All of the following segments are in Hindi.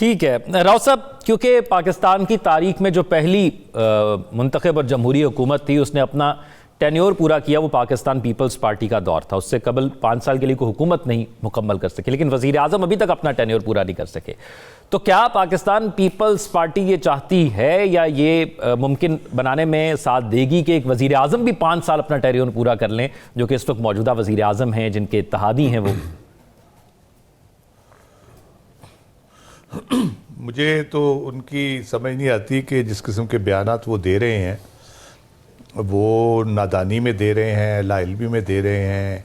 ठीक है राव साहब, क्योंकि पाकिस्तान की तारीख में जो पहली मुंतखब और जमहूरी हुकूमत थी उसने अपना टेन्योर पूरा किया, वो पाकिस्तान पीपल्स पार्टी का दौर था। उससे कबल 5 साल के लिए कोई हुकूमत नहीं मुकम्मल कर सके, लेकिन वज़ीर आज़म अभी तक अपना टेन्योर पूरा नहीं कर सके। तो क्या पाकिस्तान पीपल्स पार्टी ये चाहती है या ये मुमकिन बनाने में साथ देगी कि एक वज़ीर आज़म भी 5 साल अपना टेन्योर पूरा कर लें, जो कि इस वक्त मौजूदा वज़ीर आज़म हैं, जिनके इत्तेहादी हैं वो? मुझे तो उनकी समझ नहीं आती कि जिस किस्म के बयानात वो दे रहे हैं, वो नादानी में दे रहे हैं, लाइल्मी में दे रहे हैं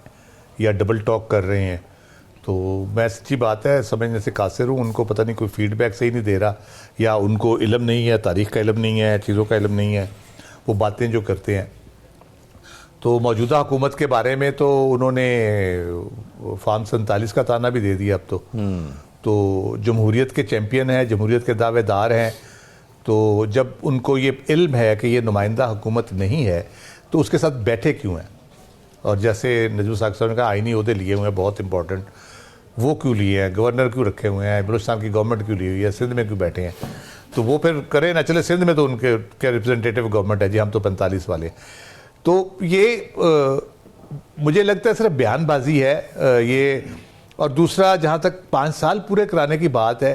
या डबल टॉक कर रहे हैं। तो मैं सच्ची बात है समझने से कासिर हूँ। उनको पता नहीं कोई फीडबैक सही नहीं दे रहा, या उनको इल्म नहीं है, तारीख़ का इल्म नहीं है, चीज़ों का इल्म नहीं है, वो बातें जो करते हैं। तो मौजूदा हुकूमत के बारे में तो उन्होंने फार्म 47 का ताना भी दे दिया अब तो जमहूरियत के चैम्पियन हैं, जमहूरियत के दावेदार हैं। तो जब उनको ये इल्म है कि ये नुमाइंदा हुकूमत नहीं है, तो उसके साथ बैठे क्यों हैं? और जैसे नजम साहब ने कहा आइनी ओहदे लिए हुए हैं बहुत इंपॉर्टेंट, वो क्यों लिए हैं? गवर्नर क्यों रखे हुए हैं? बलूचिस्तान की गवर्नमेंट क्यों ली हुई है? सिंध में क्यों बैठे हैं? तो वो फिर करें ना। चले सिंध में तो उनके क्या रिप्रेजेंटेटिव गवर्नमेंट है जी, हम तो 45 वाले। तो ये मुझे लगता है सिर्फ बयानबाजी है ये। और दूसरा, जहाँ तक 5 साल पूरे कराने की बात है,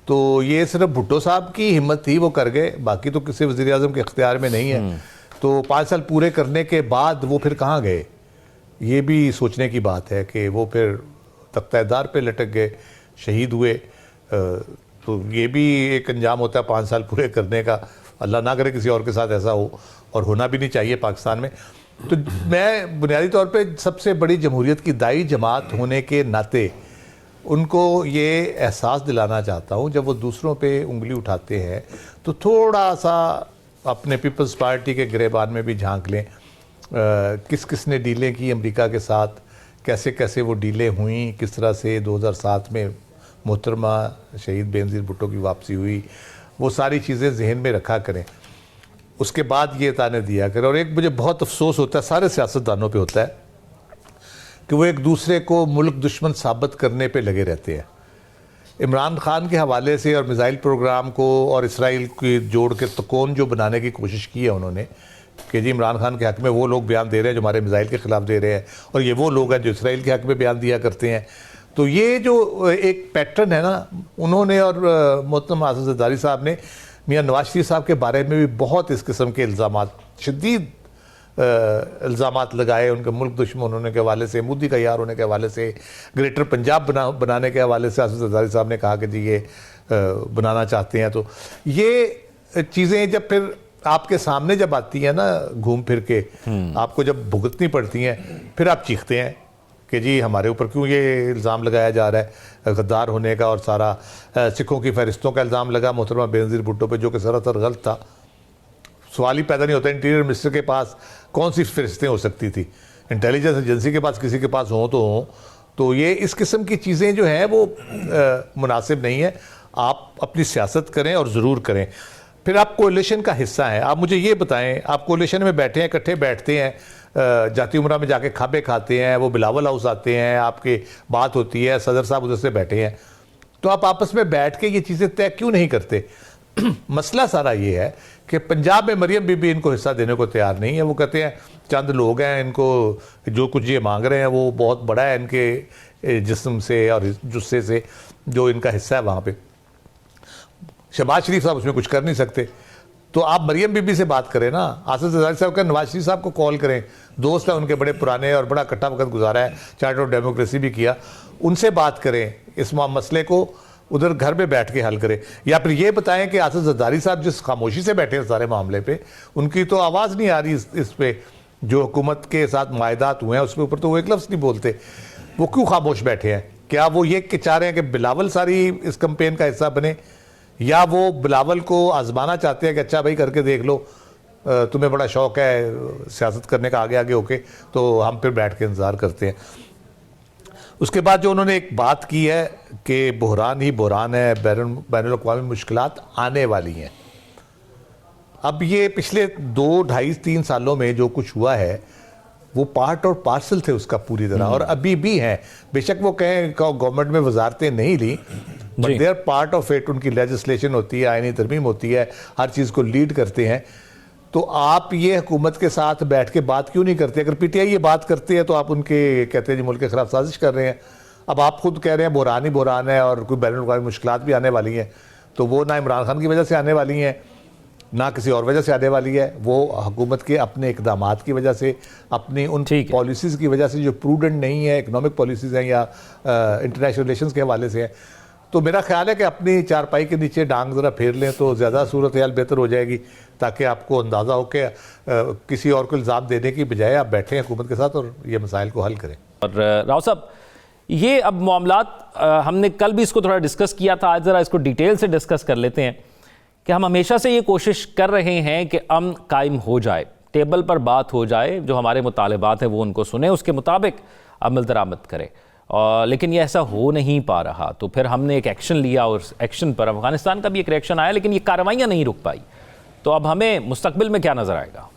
तो ये सिर्फ भुट्टो साहब की हिम्मत थी, वो कर गए, बाकी तो किसी वज़ीर आज़म के इख्तियार में नहीं है। तो 5 साल पूरे करने के बाद वो फिर कहाँ गए, ये भी सोचने की बात है कि वो फिर तख्तादार पे लटक गए, शहीद हुए। तो ये भी एक अंजाम होता है 5 साल पूरे करने का। अल्लाह ना करे किसी और के साथ ऐसा हो, और होना भी नहीं चाहिए पाकिस्तान में। तो मैं बुनियादी तौर पे सबसे बड़ी जमहूरियत की दाई जमात होने के नाते उनको ये एहसास दिलाना चाहता हूँ, जब वो दूसरों पे उंगली उठाते हैं तो थोड़ा सा अपने पीपल्स पार्टी के गिरेबान में भी झांक लें। किस किस ने डीलें की अमेरिका के साथ, कैसे कैसे वो डीलें हुई, किस तरह से 2007 में मोहतरमा शहीद बेनज़ीर भुट्टो की वापसी हुई, वो सारी चीज़ें जहन में रखा करें। उसके बाद ये ताने दिया करें। और एक मुझे बहुत अफसोस होता है, सारे सियासतदानों पे होता है, कि वो एक दूसरे को मुल्क दुश्मन साबित करने पे लगे रहते हैं। इमरान खान के हवाले से और मिसाइल प्रोग्राम को और इसराइल की जोड़ के तकोन जो बनाने की कोशिश की है उन्होंने, कि जी इमरान खान के हक़ में वो लोग बयान दे रहे हैं जो हमारे मिसाइल के ख़िलाफ़ दे रहे हैं, और ये वो लोग हैं जो इसराइल के हक़ में बयान दिया करते हैं। तो ये जो एक पैटर्न है ना, उन्होंने और मोहतरम आसिफ ज़रदारी साहब ने मियाँ नवाज शरीफ साहब के बारे में भी बहुत इस किस्म के इल्ज़ामात, शदीद इल्ज़ामात लगाए, उनके मुल्क दुश्मन होने के हवाले से, मोदी का यार होने के हवाले से, ग्रेटर पंजाब बनाने के हवाले से आसिफ ज़रदारी साहब ने कहा कि जी ये बनाना चाहते हैं। तो ये चीज़ें जब फिर आपके सामने जब आती हैं ना घूम फिर के, आपको जब भुगतनी पड़ती हैं, फिर आप चीखते हैं कि जी हमारे ऊपर क्यों ये इल्ज़ाम लगाया जा रहा है गद्दार होने का। और सारा सिखों की फहरिस्तों का इल्ज़ाम लगा मोहतरमा बेनज़ीर भुट्टो पे, जो कि सरासर गलत था। सवाल ही पैदा नहीं होता इंटीरियर मिनिस्टर के पास कौन सी फहरिस्तें हो सकती थी, इंटेलिजेंस एजेंसी के पास किसी के पास हो तो हों। तो ये इस किस्म की चीज़ें जो हैं वो मुनासिब नहीं है। आप अपनी सियासत करें और ज़रूर करें। फिर आप कोalition का हिस्सा हैं। आप मुझे ये बताएं, आप कोalition में बैठे हैं, इकट्ठे बैठते हैं, जाती उमरा में जाके खाबे खाते हैं, वो बिलावल हाउस आते हैं, आपकी बात होती है, सदर साहब उधर से बैठे हैं, तो आप आपस में बैठ के ये चीज़ें तय क्यों नहीं करते? मसला सारा ये है कि पंजाब में मरियम बीबी इनको हिस्सा देने को तैयार नहीं है। वो कहते हैं चंद लोग हैं, इनको जो कुछ ये मांग रहे हैं वो बहुत बड़ा है इनके जिस्म से और जुस्से से, जो इनका हिस्सा है वहाँ पे। शहबाज शरीफ साहब उसमें कुछ कर नहीं सकते। तो आप मरियम बीबी से बात करें ना, आसिफ ज़रदारी साहब का नवाज शरीफ साहब को कॉल करें, दोस्त है उनके बड़े पुराने और बड़ा इकट्ठा वक्त गुजारा है, चार्टर ऑफ डेमोक्रेसी भी किया, उनसे बात करें, इस मसले को उधर घर में बैठ के हल करें। या फिर ये बताएं कि आसिफ ज़रदारी साहब जिस खामोशी से बैठे हैं सारे मामले पे, उनकी तो आवाज़ नहीं आ रही इस पे जो हुकूमत के साथ मायदात हुए हैं उसके ऊपर तो वो एक लफ्ज़ नहीं बोलते। वो क्यों खामोश बैठे हैं? क्या वो ये चाह रहे हैं कि बिलावल सारी इस कैंपेन का हिस्सा बने, या वो बिलावल को आजमाना चाहते हैं कि अच्छा भाई करके देख लो, तुम्हें बड़ा शौक़ है सियासत करने का आगे आगे होके, तो हम फिर बैठ के इंतज़ार करते हैं। उसके बाद जो उन्होंने एक बात की है कि बहरान ही बहरान है, बैनुल-अक़वामी मुश्किलात आने वाली हैं। अब ये पिछले 2, 2.5, 3 सालों में जो कुछ हुआ है वो पार्ट और पार्सल थे उसका पूरी तरह, और अभी भी हैं। बेशक वो कहें गवर्नमेंट में वजारतें नहीं ली, but they are part of it. उनकी लेजिस्लेशन होती है, आईनी तरमीम होती है, हर चीज़ को लीड करते हैं। तो आप ये हुकूमत के साथ बैठ के बात क्यों नहीं करते? अगर पीटीआई ये बात करते हैं तो आप उनके कहते हैं जी मुल्क के खिलाफ साजिश कर रहे हैं। अब आप खुद कह रहे हैं बुहरान ही बुहरान है और कोई बैनुल-अक़वामी मुश्किलात भी आने वाली हैं, तो वो ना इमरान खान की वजह से आने वाली हैं, ना किसी और वजह से आने वाली है। वो हुकूमत के अपने इक़दामात की वजह से, अपनी उन पॉलिसीज़ की वजह से जो प्रूडेंट नहीं है, इकनॉमिक पॉलिसीज़ हैं या इंटरनेशनल रिलेशंस के हवाले से हैं। तो मेरा ख्याल है कि अपनी चारपाई के नीचे डांग ज़रा फेर लें तो ज़्यादा सूरत हाल बेहतर हो जाएगी, ताकि आपको अंदाज़ा हो कि किसी और को इल्ज़ाम देने की बजाय आप बैठें हुकूमत के साथ और ये मसाइल को हल करें। और राव साहब, ये अब मामलात हमने कल भी इसको थोड़ा डिस्कस किया था, आज ज़रा इसको डिटेल से डिस्कस कर लेते हैं कि हम हमेशा से ये कोशिश कर रहे हैं कि अमन कायम हो जाए, टेबल पर बात हो जाए, जो हमारे मुतालबात हैं वो उनको सुने, उसके मुताबिक अमल दरामद करें, लेकिन ये ऐसा हो नहीं पा रहा। तो फिर हमने एक एक्शन लिया और एक्शन पर अफगानिस्तान का भी एक रिएक्शन आया, लेकिन ये कार्रवाइयाँ नहीं रुक पाई। तो अब हमें मुस्तकबिल में क्या नज़र आएगा?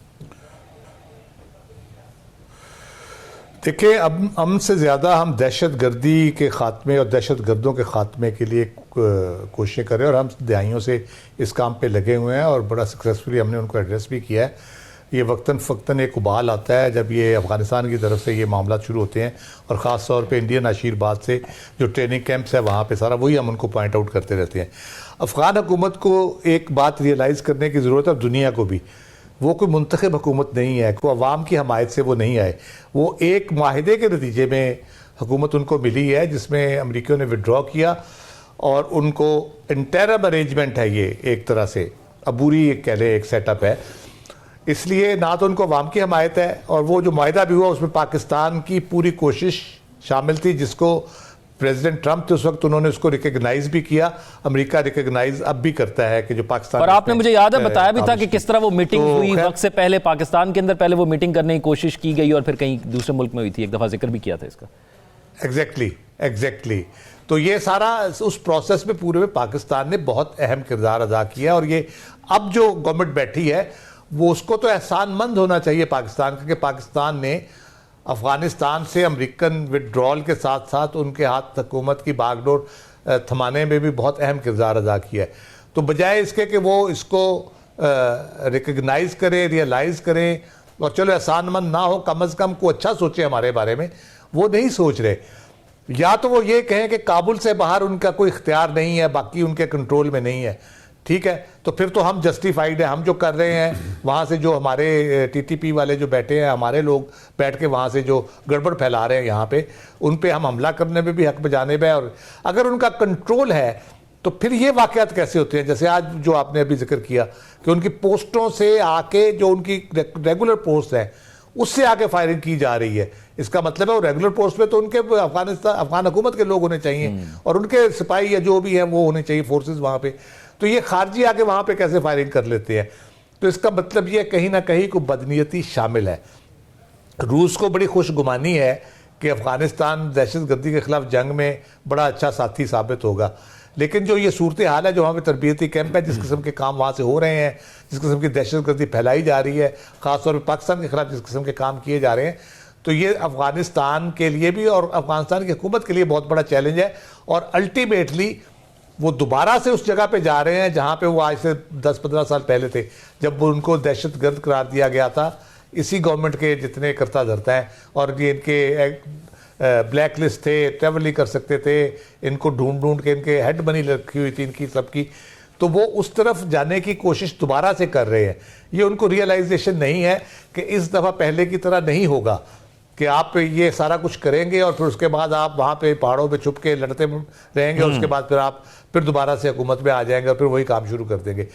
देखिए, अब अमन से ज़्यादा हम दहशत गर्दी के ख़ात्मे और दहशत गर्दों के ख़ात्मे के लिए कोशिशें कर रहे हैं और हम दहाइयों से इस काम पे लगे हुए हैं और बड़ा सक्सेसफुली हमने उनको एड्रेस भी किया है। ये वक्तन फ़क्तन एक उबाल आता है जब ये अफ़गानिस्तान की तरफ से ये मामला शुरू होते हैं, और ख़ास तौर पे इंडियन आशीर्वाद से जो ट्रेनिंग कैंप्स है वहाँ पे सारा वही हम उनको पॉइंट आउट करते रहते हैं। अफ़गान हुकूमत को एक बात रियलाइज़ करने की ज़रूरत है, दुनिया को भी। वो कोई मुंतखब हुकूमत नहीं है, कोई अवाम की हमायत से वो नहीं आए। वो एक माहिदे के नतीजे में हुकूमत उनको मिली है जिसमें अमरीकियों ने विड्रॉ किया और उनको इंटरम अरेंजमेंट है, ये एक तरह से अबूरी कह लें एक सेटअप है। इसलिए ना तो उनको अवाम की हमायत है, और वो जो माहिदा भी हुआ उसमें पाकिस्तान की पूरी कोशिश शामिल थी, जिसको प्रेसिडेंट ट्रंप थे उस वक्त, उन्होंने उसको रिकग्नाइज भी किया। अमेरिका रिकग्नाइज अब भी करता है कि जो पाकिस्तान, और आपने मुझे याद है बताया भी था कि किस तरह वो मीटिंग हुई, वक्त से पहले पाकिस्तान के अंदर पहले वो मीटिंग करने की कोशिश की गई और फिर कहीं दूसरे मुल्क में हुई थी, एक दफ़ा जिक्र भी किया था इसका। एग्जैक्टली। तो ये सारा उस प्रोसेस में पूरे में पाकिस्तान ने बहुत अहम किरदार अदा किया, और ये अब जो गवर्नमेंट बैठी है वो उसको तो एहसानमंद होना चाहिए पाकिस्तान का कि पाकिस्तान ने अफ़गानिस्तान से अमेरिकन विड्रॉल के साथ साथ उनके हाथ हुकूमत की बागडोर थमाने में भी बहुत अहम किरदार अदा किया है। तो बजाय इसके कि वो इसको रिकग्नाइज करें, रियलाइज़ करें और चलो एहसानमंद ना हो, कम अज़ कम को अच्छा सोचे हमारे बारे में, वो नहीं सोच रहे। या तो वो ये कहें कि काबुल से बाहर उनका कोई इख्तियार नहीं है, बाकी उनके कंट्रोल में नहीं है, ठीक है, तो फिर तो हम जस्टिफाइड है। हम जो कर रहे हैं वहाँ से, जो हमारे टीटीपी वाले जो बैठे हैं, हमारे लोग बैठ के वहाँ से जो गड़बड़ फैला रहे हैं यहाँ पे, उन पे हम हमला करने में भी हक बजानिब है। और अगर उनका कंट्रोल है तो फिर ये वाक़यात कैसे होते हैं, जैसे आज जो आपने अभी जिक्र किया कि उनकी पोस्टों से आके, जो उनकी रेगुलर पोस्ट है उससे आके फायरिंग की जा रही है। इसका मतलब है वो रेगुलर पोस्ट पे तो उनके अफगान हुकूमत के लोग होने चाहिए और उनके सिपाही या जो भी हैं वो होने चाहिए, फोर्सेस वहाँ पे। तो ये खारजी आके वहाँ पे कैसे फायरिंग कर लेते हैं? तो इसका मतलब ये कहीं ना कहीं को बदनीयती शामिल है। रूस को बड़ी खुशगुमानी है कि अफगानिस्तान दहशतगर्दी के खिलाफ जंग में बड़ा अच्छा साथी साबित होगा, लेकिन जो ये सूरत हाल है, जो वहाँ पे तरबियती कैंप है, जिस किस्म के काम वहाँ से हो रहे हैं, जिस किस्म की दहशतगर्दी फैलाई जा रही है, ख़ासतौर पर पाकिस्तान के खिलाफ जिस किस्म के काम किए जा रहे हैं, तो ये अफगानिस्तान के लिए भी और अफगानिस्तान की हुकूमत के लिए बहुत बड़ा चैलेंज है। और अल्टीमेटली वो दोबारा से उस जगह पे जा रहे हैं जहाँ पे वो आज से 10-15 साल पहले थे, जब वो उनको दहशतगर्द करार दिया गया था। इसी गवर्नमेंट के जितने करता धरता है, और ये इनके ब्लैक लिस्ट थे, ट्रैवल नहीं कर सकते थे, इनको ढूंढ ढूंढ के इनके हेड बनी रखी हुई थी इनकी सबकी, तो वो उस तरफ जाने की कोशिश दोबारा से कर रहे हैं। ये उनको रियलाइजेशन नहीं है कि इस दफ़ा पहले की तरह नहीं होगा कि आप ये सारा कुछ करेंगे और फिर उसके बाद आप वहाँ पे पहाड़ों पे छुप के लड़ते रहेंगे और उसके बाद फिर आप फिर दोबारा से हुकूमत में आ जाएंगे और फिर वही काम शुरू कर देंगे।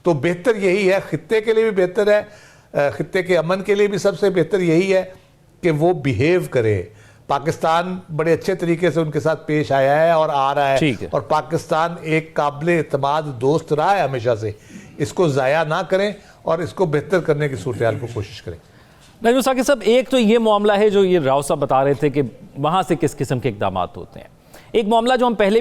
तो बेहतर यही है, खित्ते के लिए भी बेहतर है, खित्ते के अमन के लिए भी सबसे बेहतर यही है कि वो बिहेव करे। पाकिस्तान बड़े अच्छे तरीके से उनके साथ पेश आया है और आ रहा है, और पाकिस्तान एक काबिल एतमाद दोस्त रहा है हमेशा से। इसको ज़ाया ना करें और इसको बेहतर करने की सूरत हाल को कोशिश करें। नजमुल साकिब साहब, एक तो ये मामला है जो ये राव साहब बता रहे थे कि वहाँ से किस किस्म के इक़दामात होते हैं। एक मामला जो हम पहले